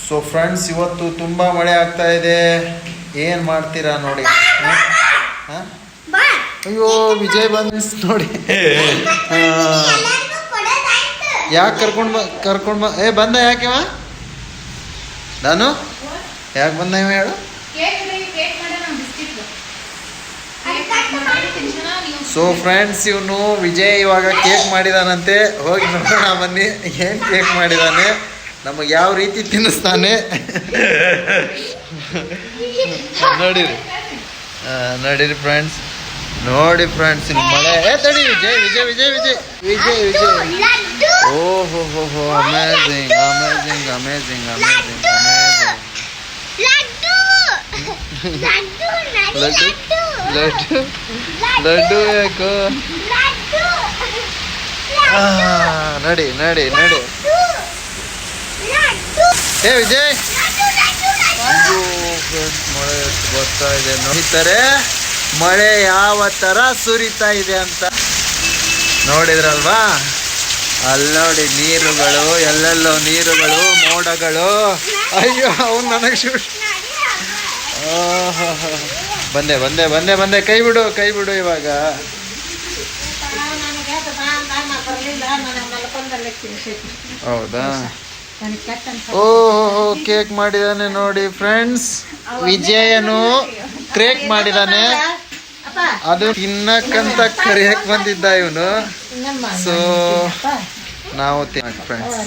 So friends, ಇವತ್ತು ತುಂಬ ಮಳೆ ಆಗ್ತಾ ಇದೆ. ಏನು ಮಾಡ್ತೀರಾ ನೋಡಿ. ಅಯ್ಯೋ ವಿಜಯ್ ಬಂದ್ ನೋಡಿ. ಯಾಕೆ ಕರ್ಕೊಂಡು ಬಂದ ಯಾಕೆವ ನಾನು ಯಾಕೆ ಬಂದ ಇವ ಹೇಳು. ಸೊ ಫ್ರೆಂಡ್ಸ್, ಇವನು ವಿಜಯ್ ಇವಾಗ ಕೇಕ್ ಮಾಡಿದಾನಂತೆ. ಹೋಗಿ ನೋಡೋಣ ಬನ್ನಿ ಏನು ಕೇಕ್ ಮಾಡಿದಾನೆ, ನಮಗೆ ಯಾವ ರೀತಿ ತಿನ್ನಿಸ್ತಾನೆ ನೋಡಿರಿ. ನೋಡಿರಿ ಫ್ರೆಂಡ್ಸ್, ನೋಡಿ ಫ್ರೆಂಡ್ಸ್, ಇಲ್ಲಿ ಮಳೆ. ತಡಿ ವಿಜಯ್ ವಿಜಯ್ ವಿಜಯ್ ವಿಜಯ್ ವಿಜಯ್ ವಿಜಯ್ ಓಹೋ ಹೋ ಹೋ, amazing amazing amazing amazing amazing. Laddu laddu laddu ಯಾಕೋ. ನಡಿ ನಡಿ ನಡಿ. ಏ ವಿಜಯ್, ಮಳೆ ಬರ್ತಾ ಇದೆ ನೋಡಿತಾರೆ. ಮಳೆ ಯಾವ ಥರ ಸುರಿತಾ ಇದೆ ಅಂತ ನೋಡಿದ್ರಲ್ವಾ. ಅಲ್ಲಿ ನೋಡಿ ನೀರುಗಳು, ಎಲ್ಲೆಲ್ಲೋ ನೀರುಗಳು, ಮೋಡಗಳು. ಅಯ್ಯೋ ಅವ್ನು ನನಗೆ ಶೂಟ್. ಬಂದೆ ಬಂದೆ ಬಂದೆ ಬಂದೆ. ಕೈ ಬಿಡು ಕೈ ಬಿಡು ಇವಾಗ. ಹೌದಾ. ಓಹೋ, ಕೇಕ್ ಮಾಡಿದಾನೆ ನೋಡಿ ಫ್ರೆಂಡ್ಸ್. ವಿಜಯನು ಕೇಕ್ ಮಾಡಿದಾನೆ, ಅದು ತಿನ್ನಕ್ಕಂತ ಕರಿಯಕ್ ಬಂದಿದ್ದ ಇವನು. ಸೊ ನಾವು ಫ್ರೆಂಡ್ಸ್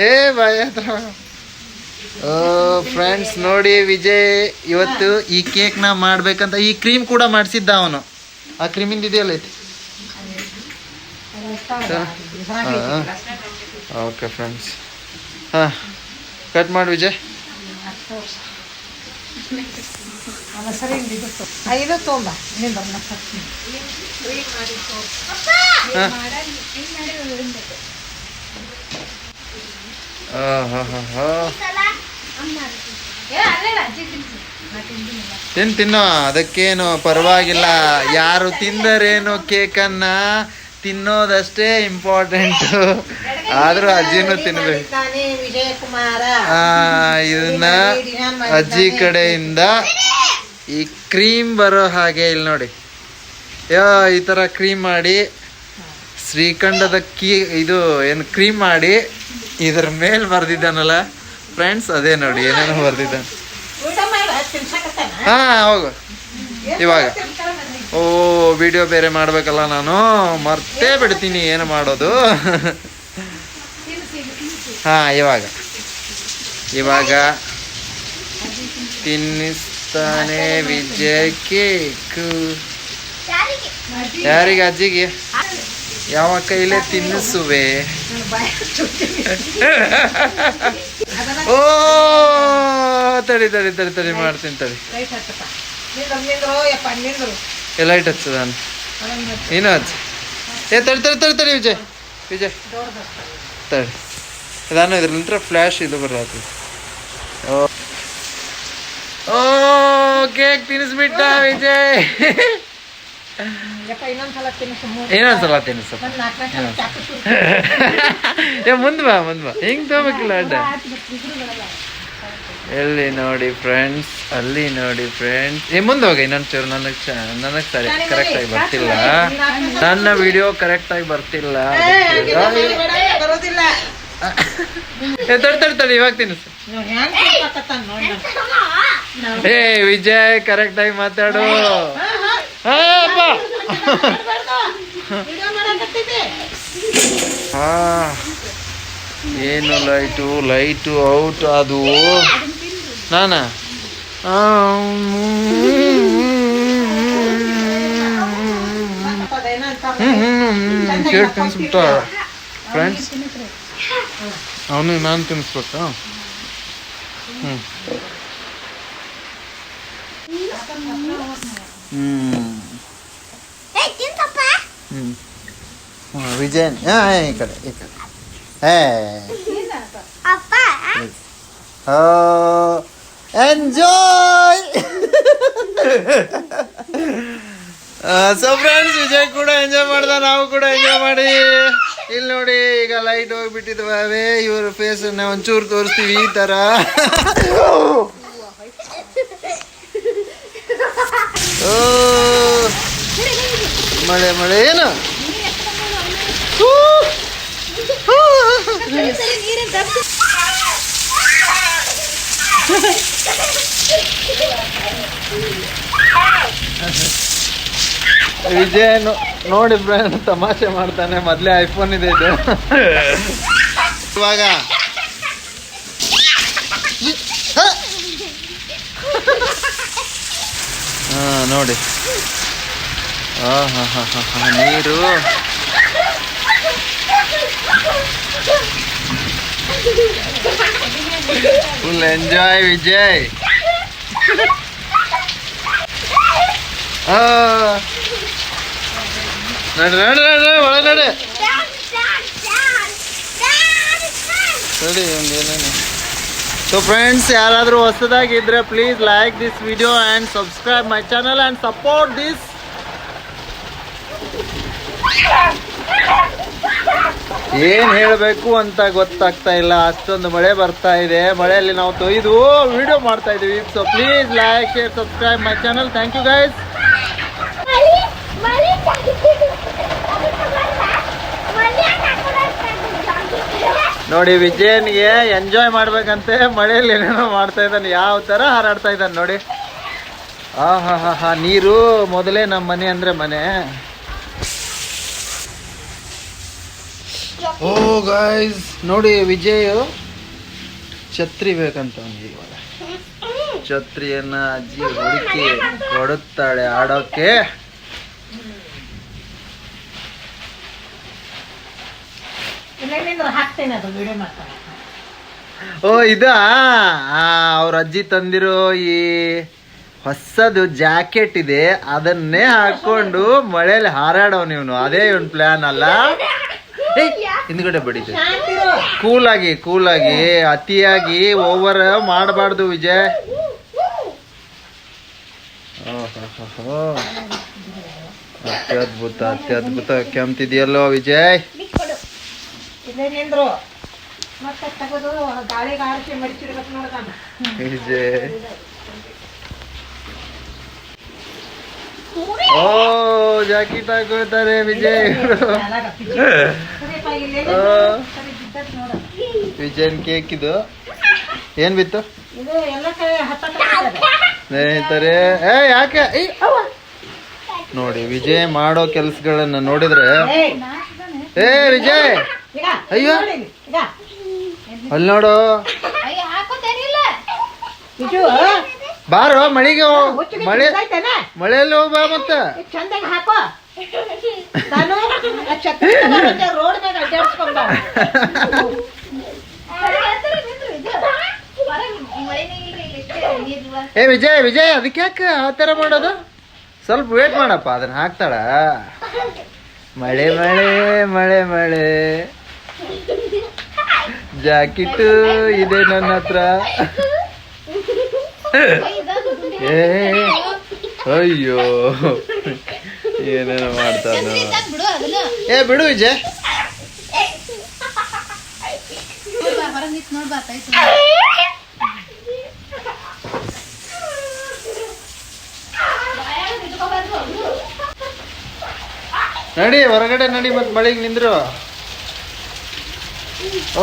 ಏ ಬಾಯ್ ಹತ್ರ. ಫ್ರೆಂಡ್ಸ್ ನೋಡಿ, ವಿಜಯ್ ಇವತ್ತು ಈ ಕೇಕ್ನ ಮಾಡ್ಬೇಕಂತ ಈ ಕ್ರೀಮ್ ಕೂಡ ಮಾಡಿಸಿದ್ದ ಅವನು. ಆ ಕ್ರೀಮಿಂದ ಇದೆಯಲ್ಲ ಐತಿ. ಓಕೆ ಫ್ರೆಂಡ್ಸ್, ಹಾಂ ಕಟ್ ಮಾಡಿ ವಿಜಯ್. ತಿನ್ನೋ, ಅದಕ್ಕೇನು ಪರವಾಗಿಲ್ಲ. ಯಾರು ತಿಂದರೇನು ಕೇಕನ್ನ, ತಿನ್ನೋದಷ್ಟೇ ಇಂಪಾರ್ಟೆಂಟ್. ಆದ್ರೂ ಅಜ್ಜಿನೂ ತಿನ್ಬೇಕು. ಇದನ್ನ ಅಜ್ಜಿ ಕಡೆಯಿಂದ ಈ ಕ್ರೀಮ್ ಬರೋ ಹಾಗೆ ಇಲ್ಲಿ ನೋಡಿ, ಈ ಥರ ಕ್ರೀಮ್ ಮಾಡಿ ಶ್ರೀಖಂಡದ ಇದು ಏನು ಕ್ರೀಮ್ ಮಾಡಿ ಇದ್ರ ಮೇಲೆ ಬರ್ದಿದ್ದಾನಲ್ಲ ಫ್ರೆಂಡ್ಸ್, ಅದೇ ನೋಡಿ ಏನೇನೋ ಬರ್ದಿದ್ದಾನೆ. ಹಾಂ ಹೋಗು ಇವಾಗ. ಓ ವಿಡಿಯೋ ಬೇರೆ ಮಾಡಬೇಕಲ್ಲ, ನಾನು ಮರ್ತೇ ಬಿಡ್ತೀನಿ ಏನು ಮಾಡೋದು. ಹಾಂ ಇವಾಗ ಇವಾಗ ತಿನ್ನಿಸ್ತಾನೆ ವಿಜಯ್ ಕೇಕ್. ಯಾರಿಗೆ? ಅಜ್ಜಿಗೆ. ಯಾವ ಕೈಲೇ ತಿನ್ನಿಸುವೆ? ಓ ತಡಿ ತಡಿ ತಡಿ ತಡಿ ಮಾಡ್ತೀನಿ ತಡಿ. ಲೈಟ್ ಹಚ್ಚದ ನಾನು ನೀನು ಹಚ್ಚ. ತಡಿ ತಡಿ ತಡಿ ತಡಿ ವಿಜಯ್ ವಿಜಯ್ ತಡಿ. ನಾನು ಇದ್ರಲ್ಲಿಂತ್ರ ಫ್ಲ್ಯಾಶ್ ಇದು ಬರತ್ತೆ. ಓ ಕೇಕ್ ತಿನ್ನಿಸ್ಬಿಟ್ಟ ವಿಜಯ್. ಇನ್ನೊಂದ್ಸಲ ತಿನ್ನಿಸ. ಮುಂದೆ ಬಾ ಮುಂದೆ ಬಾ, ಹಿಂಗೆ ತಗೋಬೇಕಿಲ್ಲ ಅಡ್ಡ. ಎಲ್ಲಿ ನೋಡಿ ಫ್ರೆಂಡ್ಸ್, ಅಲ್ಲಿ ನೋಡಿ ಫ್ರೆಂಡ್ಸ್. ಮುಂದೆ ಹೋಗಿ ಇನ್ನೊಂದು ಚೂರು. ನನಗೆ ಸರಿ ಕರೆಕ್ಟಾಗಿ ಬರ್ತಿಲ್ಲ, ನನ್ನ ವಿಡಿಯೋ ಕರೆಕ್ಟಾಗಿ ಬರ್ತಿಲ್ಲ. ತಡಿ ತಡಿ ಇವಾಗ ತಿನ್ನಿಸು. ಏ ವಿಜಯ್ ಕರೆಕ್ಟಾಗಿ ಮಾತಾಡು. ಏನು ಲೈಟು ಲೈಟು ಔಟ್ ಅದು ನಾನಾ. ಕೇಕ್ ತಿನ್ನಿಸ್ಬಿಟ್ಟ ಫ್ರೆಂಡ್ಸ್. ಅವನು ನಾನು ತಿನ್ನಿಸ್ಬೇಕಾ? ವಿಜಯನ್ ಈ ಕಡೆ ಈ ಕಡೆ. ಎಂಜಾಯ್. ಸೊ ಫ್ರೆಂಡ್ಸ್, ವಿಜಯ್ ಕೂಡ ಎಂಜಾಯ್ ಮಾಡ್ದ, ನಾವು ಕೂಡ ಎಂಜಾಯ್ ಮಾಡಿ. ಇಲ್ಲಿ ನೋಡಿ ಲೈಟ್ ಹೋಗ್ಬಿಟ್ಟಿದ್ವಾವೆ. ಇವ್ರ ಫೇಸ್ ಅನ್ನ ಒಂಚೂರು ತೋರಿಸ್ತೀವಿ ಈ ತರ. ಓ ಮಳೆ ಮಳೆ ಏನು ವಿಜಯ್ ನೋಡಿ ಫ್ರೆಂಡ್ ತಮಾಷೆ ಮಾಡ್ತಾನೆ. ಮೊದ್ಲೇ ಐಫೋನ್ ಇದೆ ಇದು. ಇವಾಗ ಹಾ ನೋಡಿ ನೀರು ಫುಲ್ ಎಂಜಾಯ್ ವಿಜಯ್. ನಡಿ ನಡಿ ನಡಿ ಒಳ ನಡಿ ನಡಿ ಒಂದೇನೇನು. ಸೊ ಫ್ರೆಂಡ್ಸ್, ಯಾರಾದರೂ ಹೊಸದಾಗಿದ್ರೆ please like this video and subscribe my channel and support this. ಏನ್ ಹೇಳಬೇಕು ಅಂತ ಗೊತ್ತಾಗ್ತಾ ಇಲ್ಲ, ಅಷ್ಟೊಂದು ಮಳೆ ಬರ್ತಾ ಇದೆ. ಮಳೆಯಲ್ಲಿ ನಾವು ತೊಯ್ದು ವಿಡಿಯೋ ಮಾಡ್ತಾ ಇದೀವಿ. So please like share subscribe my channel. Thank you guys. ನೋಡಿ ವಿಜಯನ್ಗೆ ಎಂಜಾಯ್ ಮಾಡ್ಬೇಕಂತೆ, ಮಳೆಯಲ್ಲಿ ಏನೇನೋ ಮಾಡ್ತಾ ಇದ್ದಾನೆ. ಯಾವ ತರ ಹಾರಾಡ್ತಾ ಇದ್ದಾನೆ ನೋಡಿ. ಹಾ ನೀರು ಮೊದಲೇ ನಮ್ಮ ಮನೆ ಅಂದ್ರೆ ಮನೆ. ಓ ಗಾಯ್ಸ್ ನೋಡಿ, ವಿಜಯ್ ಛತ್ರಿ ಬೇಕಂತ ಅವನಿಗೆ. ಇವಾಗ ಛತ್ರಿಯನ್ನ ಅಜ್ಜಿ ಹುಡುಕಿ ಕೊಡುತ್ತಾಳೆ ಆಡೋಕೆ. ಓ ಇದಾ ಅವ್ರ ಅಜ್ಜಿ ತಂದಿರೋ ಈ ಹೊಸದು ಜಾಕೆಟ್ ಇದೆ, ಅದನ್ನೇ ಹಾಕೊಂಡು ಮಳೆಯಲ್ಲಿ ಹಾರಾಡೋನು ಇವನು. ಅದೇ ಇವನ್ ಪ್ಲಾನ್ ಅಲ್ಲ. ಹಿಂದ್ಗಡೆ ಬಡಿದೆ. ಕೂಲಾಗಿ ಅತಿಯಾಗಿ ಓವರ್ ಮಾಡಬಾರ್ದು ವಿಜಯ್. ಅತ್ಯದ್ಭುತ ಕೆಮ್ತಿದ್ಯಲ್ಲೋ ವಿಜಯ್. ವಿಜಯ್ ಓ ಜಾಕೆಟ್ ಹಾಕೋತಾರೆ ವಿಜಯ್. ವಿಜಯನ್ ಕೇಕ್ ಇದು ಏನ್ ಬಿತ್ತು ಸ್ನೇಹಿತರೆ? ಯಾಕೆ ನೋಡಿ ವಿಜಯ್ ಮಾಡೋ ಕೆಲ್ಸಗಳನ್ನ ನೋಡಿದ್ರೆ, ವಿಜಯ್ ಅಯ್ಯೋ ಅಲ್ಲಿ ನೋಡು, ಬಾರೋ ಮಳೆಗೆ ಮಳೆಯಲ್ಲಿ ಹೋಗ್ಬಾ. ಮತ್ತೆ ವಿಜಯ್ ಅದಕ್ಕೆ ಯಾಕೆ ಆ ತರ ಮಾಡೋದು? ಸ್ವಲ್ಪ ವೇಟ್ ಮಾಡಪ್ಪ, ಅದನ್ನ ಹಾಕ್ತಾಳ. ಮಳೆ ಮಳೆ ಮಳೆ ಮಳೆ ಜಾಕೆಟ್ ಇದೆ ನನ್ನ ಹತ್ರ. ಅಯ್ಯೋ ಏನೇನೋ ಮಾಡ್ತಾನ. ಬಿಡು ವಿಜಯ್. ನಡಿ ಹೊರಗಡೆ ನಡಿ, ಮತ್ ಮಳೆಗೆ ನಿಂದ್ರು.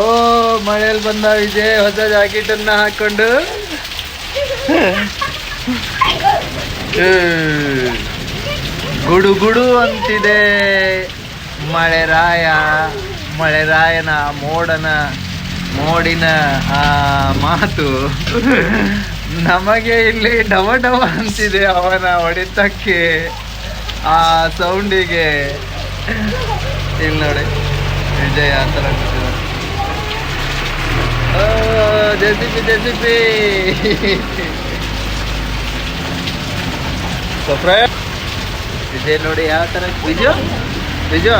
ಓ ಮಳೆಯಲ್ಲಿ ಬಂದ ವಿಜಯ್ ಹೊಸ ಜಾಕೆಟ್ ಅನ್ನ ಹಾಕೊಂಡು. ಗುಡು ಗುಡು ಅಂತಿದೆ ಮಳೆರಾಯನ ಮೋಡಿನ ಆ ಮಾತು. ನಮಗೆ ಇಲ್ಲಿ ಡವ ಡವ ಅಂತಿದೆ ಅವನ ಹೊಡಿತಕ್ಕೆ, ಆ ಸೌಂಡಿಗೆ. ಇಲ್ಲಿ ನೋಡಿ ವಿಜಯ್ ಆ ಥರ ಜೆಸಿಪಿ ವಿಜಯ್ ನೋಡಿ ಯಾವ ತರ. ವಿಜಯ್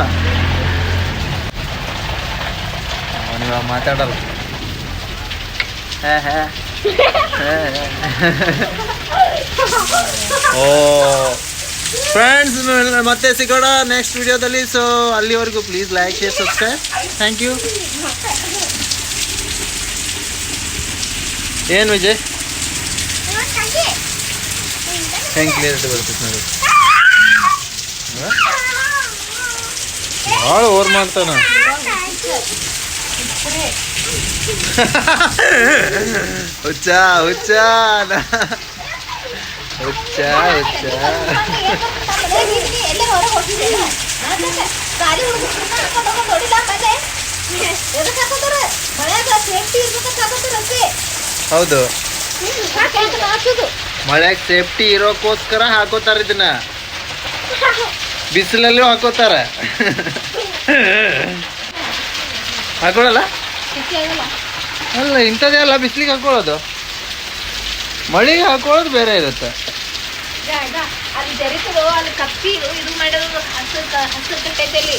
ಅವನಿವ ಮಾತಾಡಲ್ಲ. ಓ ಫ್ರೆಂಡ್ಸ್ ಮತ್ತೆ ಸಿಗೋಣ ನೆಕ್ಸ್ಟ್ ವಿಡಿಯೋದಲ್ಲಿ. ಸೊ ಅಲ್ಲಿವರೆಗೂ please like share subscribe. Thank you. ಏನು ವಿಜಯ್ ಹೆಂಗೆ ಕ್ಲಿಯರಿಟಿ ಬರ್ತೈತೆ ನೋಡಿ. ಭಾಳ ಓವರ್ ಮಾಡ್ತಾನ. ಹುಚ್ಚ ಹುಚ್ಚ ಹುಚ್ಚ ಹುಚ್ಚ. ಹೌದು, ಮಳೆಯಾಗ ಸೇಫ್ಟಿ ಇರೋಕ್ಕೋಸ್ಕರ ಹಾಕೋತಾರ ಇದನ್ನ. ಬಿಸಿಲಲ್ಲೂ ಹಾಕೋತಾರ. ಹಾಕೊಳ್ಳಲ್ಲ ಅಲ್ಲ, ಇಂಥದ್ದೇ ಅಲ್ಲ ಬಿಸಿಲಿಗೆ ಹಾಕೊಳ್ಳೋದು. ಮಳೆಗೆ ಹಾಕೊಳ್ಳೋದು ಬೇರೆ ಇರುತ್ತೆ. ಅಲ್ಲಿ ಜರಿತದು ಅಲ್ಲಿ ಕಪ್ಪಿ ಇದು ಮಾಡೋದು ಹಸಿರು ಕಟ್ಟೈತೆ ಅಲ್ಲಿ.